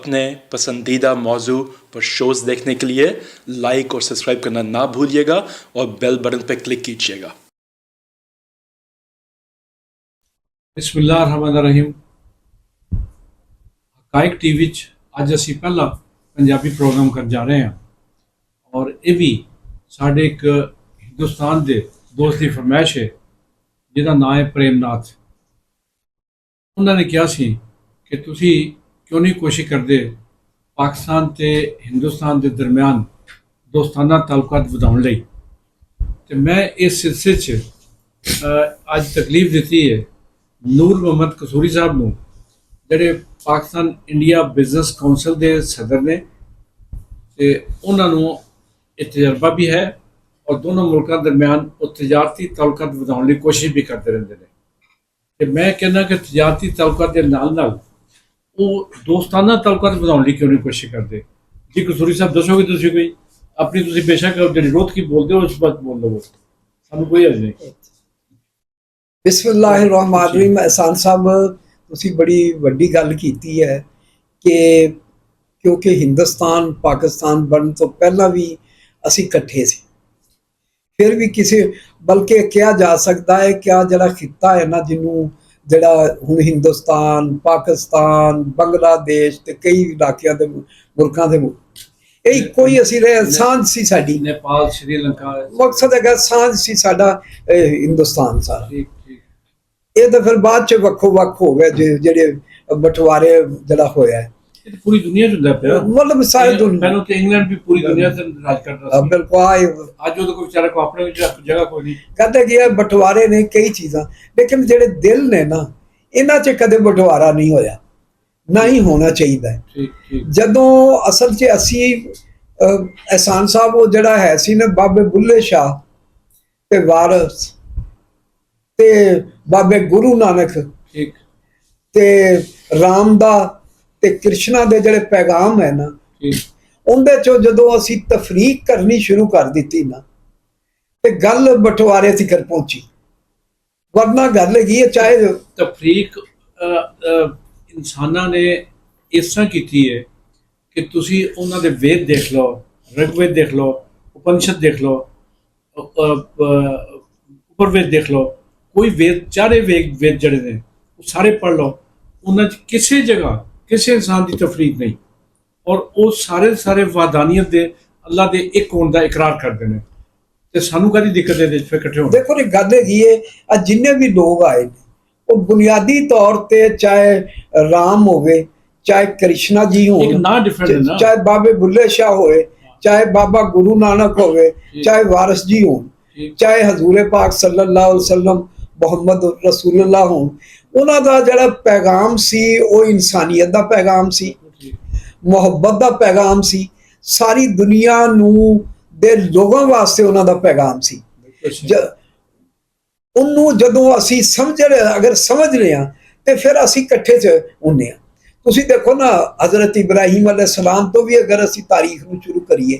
अपने पसंदीदा मौजू पर शोज़ देखने के लिए लाइक और सब्सक्राइब करना ना भूलिएगा और बेल बटन पर क्लिक कीजिएगा। बिस्मिल्लाहिर्रहमानिर्रहीम। हकाइक टीवी च अज असी पहला पंजाबी प्रोग्राम कर जा रहे हैं और ये भी साढ़े एक हिंदुस्तान के दोस्त की फरमाइश है जिहदा नाम है प्रेमनाथ। उन्होंने कहा सी कि तुसी क्यों नहीं कोशिश करते पाकिस्तान ते हिंदुस्तान के दरम्यान दोस्ताना ताल्लुकात वधाउण लई। ते मैं इस सिलसिले च अज तकलीफ दी है नूर मोहम्मद कसूरी साहब नूं जिहड़े पाकिस्तान इंडिया बिजनेस काउंसिल के सदर ने ते उन्हां नूं ये तजर्बा भी है और दोनों मुल्कों दरम्यान वो तजारती ताल्लुकात वधाउण लई कोशिश भी करते रहते हैं। ते मैं कहना कि तजारती ताल्लुकात के नाल वो दोस्ताना ताल्लुकात वधाउण लई क्यों नहीं कोशिश करते। जी कसूरी साहब दसोगे तुसीं कोई अपनी तुसीं बेशक जिहड़ी रोत की बोलते हो उस बात बोल दो सानूं कोई हर्ज नहीं। बिस्मिल्लाहिर्रहमानिर्रहीम। एहसान साहब तुसी बड़ी वड्डी गल कीती है कि क्योंकि हिंदुस्तान पाकिस्तान बनने तो पहला भी असी इकट्ठे सी, फिर भी किसी बल्कि कहा जा सकता है क्या जरा खिता है ना जिन्हों जरा हुण हिंदुस्तान पाकिस्तान बांग्लादेश ते कई इलाकों के मुल्कों के यही कोई असी रहे सांझ सी साडी नेपाल श्रीलंका मकसद है सांझ सी साडा हिंदुस्तान सारा। ये तो फिर बाद च वक्खो वक्ख हो गए जेडे बंटवारे जरा होया है पूरी दुनिया च पिया मतलब सारी दुनिया पहले तो इंग्लैंड भी पूरी दुनिया से राज करता था। बिल्कुल आज वो तो कोई बेचारा को अपने जगह कोई नहीं कहते कि बंटवारे ने कई चीज़ां लेकिन जेडे दिल ने ना इन्हां च कदे बंटवारा नहीं होया ना ही होना चाहिए। जदों असल च असी एहसान साहब वो जड़ा है सी ने बाबे बुल्ले शाह ते वारस ते बाबे गुरु नानक ते राम दा ते कृष्णा दे जड़े पैगाम है ना उनदे चो जदों असी तफरीक करनी शुरू कर दी ना ते गल बंटवारे तिकर पहुंची। वरना गल है चाहे तफरीक इंसाना ने इस तरह की है कि तुसी उन्हां दे वेद देख लो ऋग्वेद देख लो उपनिषद देख लो उपरवेद देख लो कोई वेद चारे वेद जड़े ने सारे पढ़ लो उन्हां च किसी जगह किसी इंसान की तफरीक नहीं और वो सारे सारे वादानियत दे अल्लाह दे एक होने का इकरार करते हैं। तो सानू काहदी दिक्कत है फिर इकट्ठे होने। देखो नी गल है जिन्ने भी लोग आए वो बुनियादी तौर पे चाहे राम होवे चाहे कृष्णा जी हो चाहे बाबे बुल्ले शाह होए चाहे बाबा गुरु नानक होवे चाहे वारिस जी हो चाहे हजूर पाक सल्लल्लाहु अलैहि वसल्लम मुहम्मद रसूलुल्लाह हो उन्हां दा जिहड़ा पैगाम सी वो इंसानियत दा पैगाम सी मुहब्बत दा पैगाम सी सारी दुनिया नूं दे लोगों वास्ते उन्हां दा पैगाम सी। उन्हों जदों असी समझ अगर समझ रहे हैं तो फिर असी इकट्ठे च होंगे। तुसी देखो ना हज़रत इब्राहिम अलैहिस्सलाम तो भी अगर असी तारीख नूं शुरू करिए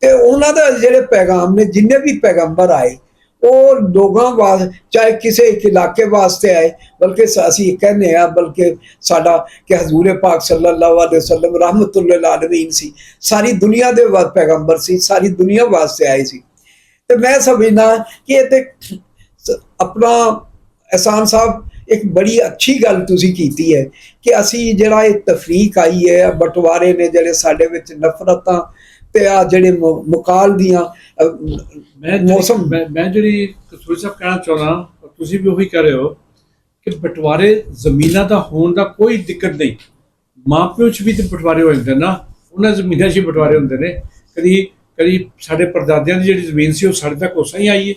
तो उन्हां दा जिहड़े पैगाम ने जिन्ने भी पैगंबर आए वो लोगों वास्ते चाहे किसी एक इलाके वास्ते आए बल्कि असी कहने बल्कि साडा कि हजूर पाक सल्लल्लाहु अलैहि वसल्लम रहमतुल लिल आलमीन सी सारी दुनिया दे पैगंबर सी सारी दुनिया वास्ते आए सी। तो मैं समझना कि ये अपना एहसान साहब एक बड़ी अच्छी गल तुसी कीती है कि असी जिहड़ा ये तफरीक आई है बंटवारे ने जिहड़े साडे विच नफरतां ते आ जिहड़े मुकाल दियां मौसम मैं जिहड़ी कसूरी साहब कहना चाहना तुसी भी वही कह रहे हो कि बंटवारे जमीनां दा होण दा कोई दिक्कत नहीं। मां प्यो च भी तो बंटवारे हो जाते ना उन्हां जमीनां च बंटवारे होंदे ने कदी कदी साडे परदादियां दी जिहड़ी जमीन सी ओह साडे तक उसां ही आई है।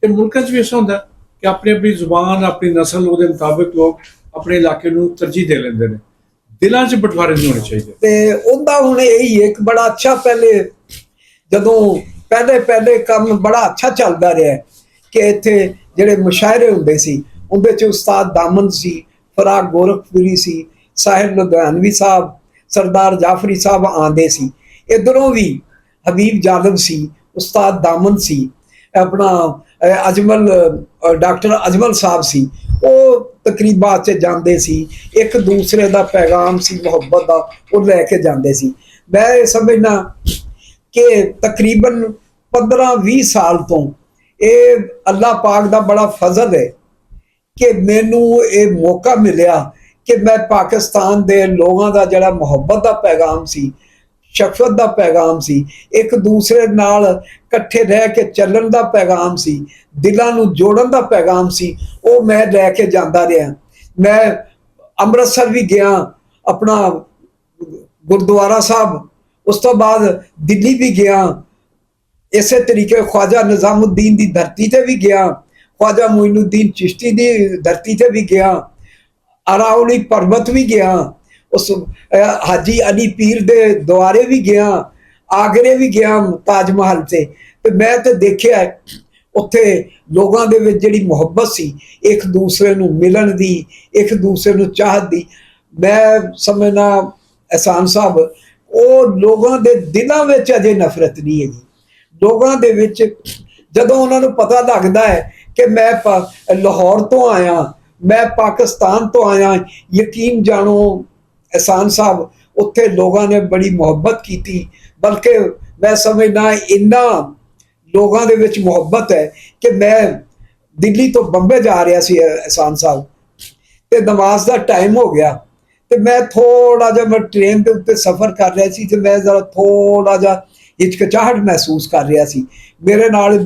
तो मुल्कां च भी ऐसा होंदा कि अपनी अपनी जुबान अपनी नस्ल के मुताबिक लोग अपने इलाके नूं तरजीह दे लेंदे ने दिलां च बंटवारे नहीं होने चाहिए। ते उनदा हुण यही एक बड़ा अच्छा पहले जदों पहले काम बड़ा अच्छा चलदा रहा कि इत्थे जिहड़े मुशायरे हुंदे सी उनदे च उस्ताद दामन सी फराग गोरखपुरी सी साहिर लुधियानवी साहब सरदार जाफरी साहब आंदे सी इधरों भी हबीब जादव सी उस्ताद दामन सी अपना अजमल डॉक्टर अजमल साहब सी वो ਤਕਰੀਬਾਂ 'ਚ ਜਾਂਦੇ ਸੀ, ਇੱਕ ਦੂਸਰੇ ਦਾ ਪੈਗਾਮ ਸੀ ਮੁਹੱਬਤ ਦਾ, ਉਹ ਲੈ ਕੇ ਜਾਂਦੇ ਸੀ। ਮੈਂ ਇਹ ਸਮਝਣਾ ਕਿ ਤਕਰੀਬਨ 15-20 ਸਾਲ ਤੋਂ ਇਹ ਅੱਲਾਹ ਪਾਕ ਦਾ ਬੜਾ ਫਜ਼ਲ ਹੈ ਕਿ ਮੈਨੂੰ ਇਹ ਮੌਕਾ ਮਿਲਿਆ ਕਿ ਮੈਂ ਪਾਕਿਸਤਾਨ ਦੇ ਲੋਕਾਂ ਦਾ ਜਿਹੜਾ ਮੁਹੱਬਤ ਦਾ ਪੈਗਾਮ ਸੀ, ਸ਼ਫਕਤ ਦਾ ਪੈਗਾਮ ਸੀ, ਇੱਕ ਦੂਸਰੇ ਨਾਲ ਇਕੱਠੇ ਰਹਿ ਕੇ ਚੱਲਣ ਦਾ ਪੈਗਾਮ ਸੀ, ਦਿਲਾਂ ਨੂੰ ਜੋੜਨ ਦਾ ਪੈਗਾਮ ਸੀ, ਉਹ ਮੈਂ ਲੈ ਕੇ ਜਾਂਦਾ ਰਿਹਾ। ਮੈਂ ਅੰਮ੍ਰਿਤਸਰ ਵੀ ਗਿਆ, ਆਪਣਾ ਗੁਰਦੁਆਰਾ ਸਾਹਿਬ, ਉਸ ਤੋਂ ਬਾਅਦ ਦਿੱਲੀ ਵੀ ਗਿਆ, ਇਸੇ ਤਰੀਕੇ ख्वाजा निज़ामुद्दीन ਦੀ ਧਰਤੀ ਤੇ ਵੀ ਗਿਆ, ख्वाजा मोइनुद्दीन चिश्ती ਦੀ ਧਰਤੀ ਤੇ ਵੀ ਗਿਆ, अरावली पर्वत भी गया, उस हाजी अली पीर दे द्वारे भी गया, आगरे भी गया ताज महल से। तो मैं तो देखिया उत्थे लोगों दे विच जिहड़ी मुहब्बत सी, एक दूसरे नूं मिलन दी, एक दूसरे नूं चाहत दी। मैं समझना एहसान साहब वो लोगों दे दिलों विच अजे नफरत नहीं है जी। लोगों दे विच जदों उन्हां नूं पता लगदा है कि मैं लाहौर तो आया, मैं पाकिस्तान तो आया, यकीन जानो एहसान साहब उत्थे लोगों ने बड़ी मुहब्बत की थी। बल्कि मैं समझना इन्ना लोगों दे विच मुहब्बत है कि मैं दिल्ली तो बंबे जा रहा सी एहसान साहब, ते नमाज का टाइम हो गया, तो मैं थोड़ा जा मैं ट्रेन के उत्ते सफ़र कर रहा सी, तो मैं जरा थोड़ा जा हिचकिचाहट महसूस कर रहा सी। मेरे नाल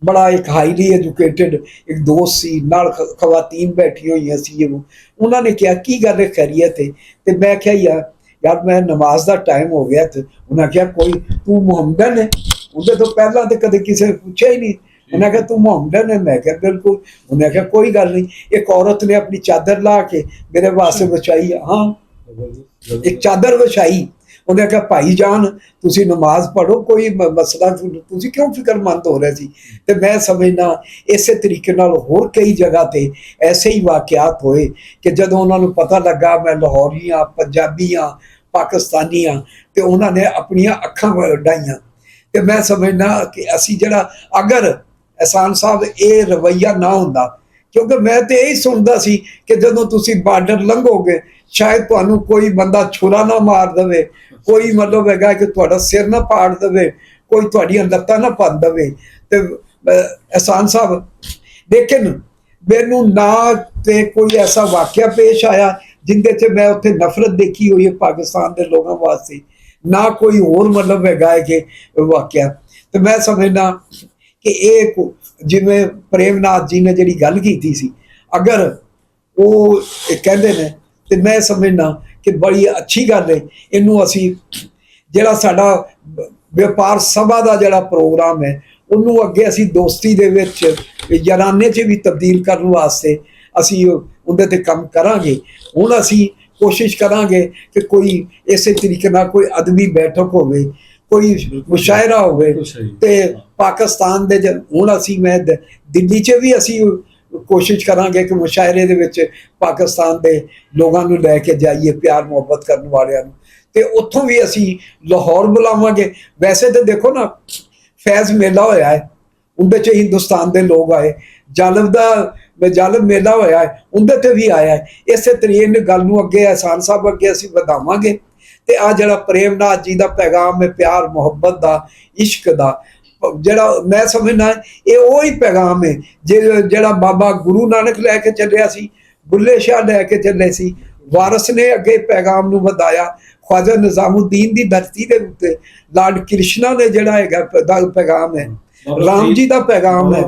बड़ा एक हाईली एजुकेटेड एक दोस्त सी, नाल खवातीन बैठी हुई सी, उन्होंने कहा की गल है, खैरियत है? तो मैं क्या यार मैं नमाज का टाइम हो गया। तो उन्हें कहा कोई तू मुहम्मदन है? उन्हें तो पहला तो कदे किसी ने पूछा ही नहीं। उन्हें कहा तू मुहम्मदन है? मैं क्या बिल्कुल। उन्हें कहा कोई गल नहीं। एक औरत ने अपनी चादर ला के मेरे वास्ते बिछाई, हाँ एक चादर बिछाई। उन्हें कहा भाई जान तुसी नमाज पढ़ो, कोई मसला तुसी क्यों फिक्रमंद हो रहे सी? ते मैं समझना इसे तरीके नाल होर कई जगह ते ऐसे ही वाकयात होए कि जदों उन्होंने पता लगा मैं लाहौरी हाँ, पंजाबी हाँ, पाकिस्तानी हाँ, तो उन्होंने अपन अखां वडाइयां। तो मैं समझना कि असी जरा अगर एहसान साहब ये रवैया ना हुंदा, क्योंकि मैं तो यही सुनता सी कि जदों तुसी बार्डर लंघोगे शायद तुहानू कोई बंदा छुरा ना मार दवे, कोई मतलब है कि तुहाडा सिर ना पाड़ दवे, कोई तुहाडियां लत्तां ना भन दवे। ते एहसान साहब लेकिन मैनू ना ते कोई ऐसा वाकया पेश आया जिंदे च मैं उत्थे नफरत देखी हुई है पाकिस्तान के लोगों वास्ते, ना कोई होर मतलब है कि वाकया। तो मैं समझना कि एक जिवें प्रेमनाथ जी ने जिहड़ी गल कीती सी, अगर वो कहंदे ने तो मैं समझना कि बड़ी अच्छी गल है। इनू असी जिहड़ा साडा व्यापार सभा का जिहड़ा प्रोग्राम है उन्होंने अगे असी दोस्ती दे विच याराने च भी तब्दील करने वास्ते असी उहदे ते काम करांगे। हुण असी कोशिश करांगे कि कोई इस तरीके नाल कोई अदबी बैठक होवे, कोई मुशायरा होवे ते पाकिस्तान दे हुण असी मैं दिल्ली च भी असी कोशिश करांगे कि मुशायरे दे विच पाकिस्तान दे लोगों नूं लैके जाइए, प्यार मुहब्बत करने वालियां नूं, ते उत्थों भी असी लाहौर बुलावांगे। वैसे तो देखो ना फैज़ मेला होया है, उनदे च हिंदुस्तान दे लोग आए, जालिब मेला होया है, उनदे ते भी आया है। इस तरीके गल नूं अगे एहसान साहब अगे असी वधावांगे। ते आ जिहड़ा प्रेमनाथ जी दा पैगाम है प्यार मुहब्बत दा, इश्क दा, जिहड़ा मैं समझना ये वही पैगाम है जिहड़ा बाबा गुरु नानक लैके चलिया सी, बुल्ले शाह लैके चले सी, वारस ने अगे पैगाम नूं वधाया। ख्वाजा निज़ामुद्दीन दी धरती दे उत्ते लॉर्ड कृष्णा ने जिहड़ा हैगा पैगाम है, राम जी दा पैगाम है,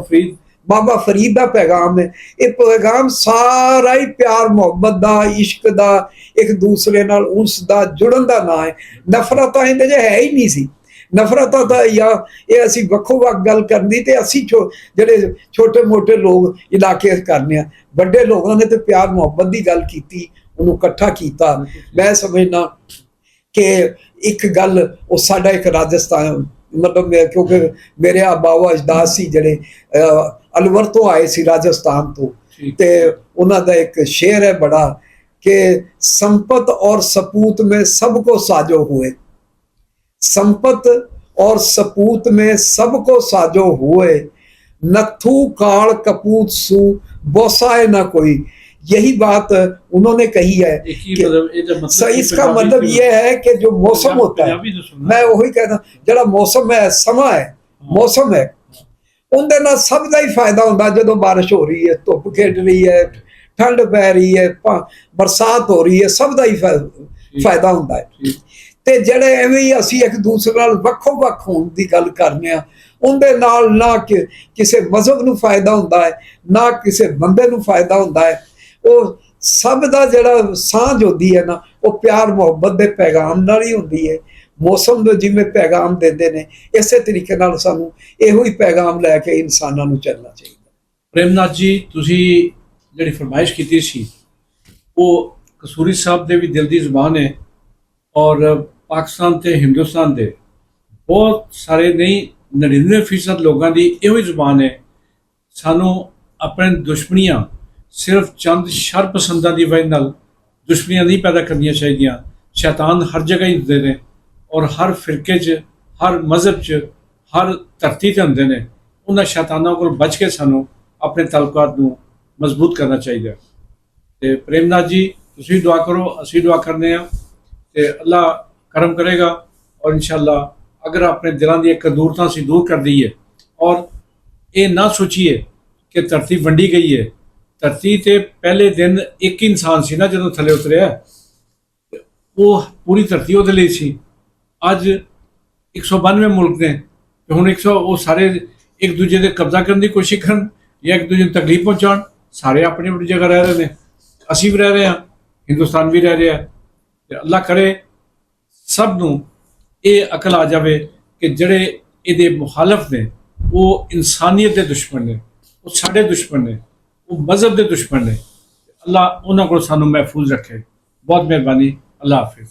बाबा फरीद दा पैगाम है। ये पैगाम सारा ही प्यार मुहब्बत दा, इश्क दा, एक दूसरे नाल उस दा जुड़न दा ना है। नफरत इहदे च है ही नहीं सी। नफरत तो या ये असी वक्खो वक् गल करनी ते असी जिहड़े छोटे मोटे लोग इलाके करने, बड़े लोगों ने तो प्यार मुहब्बत की गल की, उन्होंने इकट्ठा किया। मैं समझना कि एक गल वो साडा एक राजस्थान मतलब क्योंकि मेरे आबाओ अजदाद सी जिहड़े अलवर तो आए सी राजस्थान तो, ते उन्हां दा एक शेर है बड़ा कि संपत और सपूत में सबको साजो हुए, संपत और सपूत में सबको साजो हुए, नथू काल कपूत सू बोसा है ना कोई। यही बात उन्होंने कही है एक ही कि मतलब ਇਹਦਾ ਮਤਲਬ सही, इसका ਪੰਜਾਬੀ मतलब ਚ- ये है कि जो मौसम होता है, ਪੰਜਾਬੀ ਤੋਂ ਸੁਣਨਾ। मैं वही कहता जरा मौसम है, समा है, मौसम है, ਉਹਦੇ ਨਾਲ ਸਭ ਦਾ ਹੀ ਫਾਇਦਾ ਹੁੰਦਾ। ਜਦੋਂ ਬਾਰਿਸ਼ ਹੋ ਰਹੀ ਹੈ, ਧੁੱਪ ਖਿੜ ਰਹੀ ਹੈ, ਠੰਡ ਪੈ ਰਹੀ ਹੈ, ਬਰਸਾਤ ਹੋ ਰਹੀ ਹੈ, ਸਭ ਦਾ ਹੀ ਫਾਇਦਾ ਹੁੰਦਾ ਹੈ। ਠੀਕ। ਤੇ ਜਿਹੜੇ ਐਵੇਂ ਹੀ ਅਸੀਂ ਇੱਕ ਦੂਸਰੇ ਨਾਲ ਵੱਖੋ ਵੱਖ ਹੋਣ ਦੀ ਗੱਲ ਕਰਨੇ ਆ, ਉਹਦੇ ਨਾਲ ਨਾ ਕਿਸੇ ਮਜ਼ਹਬ ਨੂੰ ਫਾਇਦਾ ਹੁੰਦਾ ਹੈ, ਨਾ ਕਿਸੇ ਬੰਦੇ ਨੂੰ ਫਾਇਦਾ ਹੁੰਦਾ ਹੈ। ਉਹ ਸਭ ਦਾ ਜਿਹੜਾ ਸਾਂਝ ਹੁੰਦੀ ਹੈ ਨਾ, ਉਹ ਪਿਆਰ ਮੁਹੱਬਤ ਦੇ ਪੈਗਾਮ ਨਾਲ ਹੀ ਹੁੰਦੀ ਹੈ। ਮੌਸਮ ਦੇ ਜਿਵੇਂ ਪੈਗਾਮ ਦਿੰਦੇ ਨੇ, ਇਸੇ ਤਰੀਕੇ ਨਾਲ ਸਾਨੂੰ ਇਹੋ ਹੀ ਪੈਗਾਮ ਲੈ ਕੇ ਇਨਸਾਨਾਂ ਨੂੰ ਚੱਲਣਾ ਚਾਹੀਦਾ। ਪ੍ਰੇਮਨਾਥ ਜੀ, ਤੁਸੀਂ ਜਿਹੜੀ ਫਰਮਾਇਸ਼ ਕੀਤੀ ਸੀ ਉਹ ਕਸੂਰੀ ਸਾਹਿਬ ਦੇ ਵੀ ਦਿਲ ਦੀ ਜ਼ੁਬਾਨ ਹੈ, ਔਰ ਪਾਕਿਸਤਾਨ ਤੇ ਹਿੰਦੁਸਤਾਨ ਦੇ ਬਹੁਤ ਸਾਰੇ ਨਹੀਂ 99% ਲੋਕਾਂ ਦੀ ਇਹੋ ਹੀ ਜ਼ੁਬਾਨ ਹੈ। ਸਾਨੂੰ ਆਪਣੇ ਦੁਸ਼ਮਣੀਆਂ ਸਿਰਫ ਚੰਦ ਸ਼ਰ ਪਸੰਦਾਂ ਦੀ ਵਜ੍ਹਾ ਨਾਲ ਦੁਸ਼ਮਣੀਆਂ ਨਹੀਂ ਪੈਦਾ ਕਰਨੀਆਂ ਚਾਹੀਦੀਆਂ। ਸ਼ੈਤਾਨ ਹਰ ਜਗ੍ਹਾ ਹੀ ਹੁੰਦੇ ਨੇ, ਔਰ ਹਰ ਫਿਰਕੇ 'ਚ, ਹਰ ਮਜ਼ਹਬ 'ਚ, ਹਰ ਧਰਤੀ 'ਤੇ ਹੁੰਦੇ ਨੇ। ਉਹਨਾਂ ਸ਼ੈਤਾਨਾਂ ਕੋਲ ਬਚ ਕੇ ਸਾਨੂੰ ਆਪਣੇ ਤਾਲੁਕਾਤ ਨੂੰ ਮਜ਼ਬੂਤ ਕਰਨਾ ਚਾਹੀਦਾ। ਤੇ ਪ੍ਰੇਮਨਾਥ ਜੀ, ਤੁਸੀਂ ਦੁਆ ਕਰੋ, ਅਸੀਂ ਦੁਆ ਕਰਨੇ ਆ, ਤੇ ਅੱਲਾ ਕਰਮ ਕਰੇਗਾ। ਔਰ ਇਨਸ਼ਾਅੱਲਾ ਅਗਰ ਆਪਣੇ ਦਿਲਾਂ ਦੀ ਇੱਕ ਦੂਰਤਾ ਅਸੀਂ ਦੂਰ ਕਰ ਦਈਏ, ਔਰ ਇਹ ਨਾ ਸੋਚੀਏ ਕਿ ਧਰਤੀ ਵੰਡੀ ਗਈ ਹੈ। ਧਰਤੀ ਤੇ ਪਹਿਲੇ ਦਿਨ ਇੱਕ ਹੀ ਇਨਸਾਨ ਸੀ ਨਾ ਜਦੋਂ ਥੱਲੇ ਉਤਰਿਆ, ਉਹ ਪੂਰੀ ਧਰਤੀ ਉਹਦੇ ਲਈ ਸੀ। ਅੱਜ 192 ਮੁਲਕ ਨੇ, ਤੇ ਹੁਣ 100 ਉਹ ਸਾਰੇ ਇੱਕ ਦੂਜੇ ਦੇ ਕਬਜ਼ਾ ਕਰਨ ਦੀ ਕੋਸ਼ਿਸ਼ ਕਰਨ ਜਾਂ ਇੱਕ ਦੂਜੇ ਨੂੰ ਤਕਲੀਫ ਪਹੁੰਚਾਉਣ। ਸਾਰੇ ਆਪਣੀ ਆਪਣੀ ਜਗ੍ਹਾ ਰਹਿ ਰਹੇ ਨੇ, ਅਸੀਂ ਵੀ ਰਹਿ ਰਹੇ ਹਾਂ, ਹਿੰਦੁਸਤਾਨ ਵੀ ਰਹਿ ਰਿਹਾ। ਤੇ ਅੱਲਾ ਕਰੇ ਸਭ ਨੂੰ ਇਹ ਅਕਲ ਆ ਜਾਵੇ ਕਿ ਜਿਹੜੇ ਇਹਦੇ ਮੁਖਾਲਫ ਨੇ ਉਹ ਇਨਸਾਨੀਅਤ ਦੇ ਦੁਸ਼ਮਣ ਨੇ, ਉਹ ਸਾਡੇ ਦੁਸ਼ਮਣ ਨੇ, ਉਹ ਮਜ਼ਹਬ ਦੇ ਦੁਸ਼ਮਣ ਨੇ। ਅੱਲਾ ਉਹਨਾਂ ਕੋਲ ਸਾਨੂੰ ਮਹਿਫੂਜ਼ ਰੱਖੇ। ਬਹੁਤ ਮਿਹਰਬਾਨੀ। ਅੱਲਾ ਹਾਫਿਜ਼।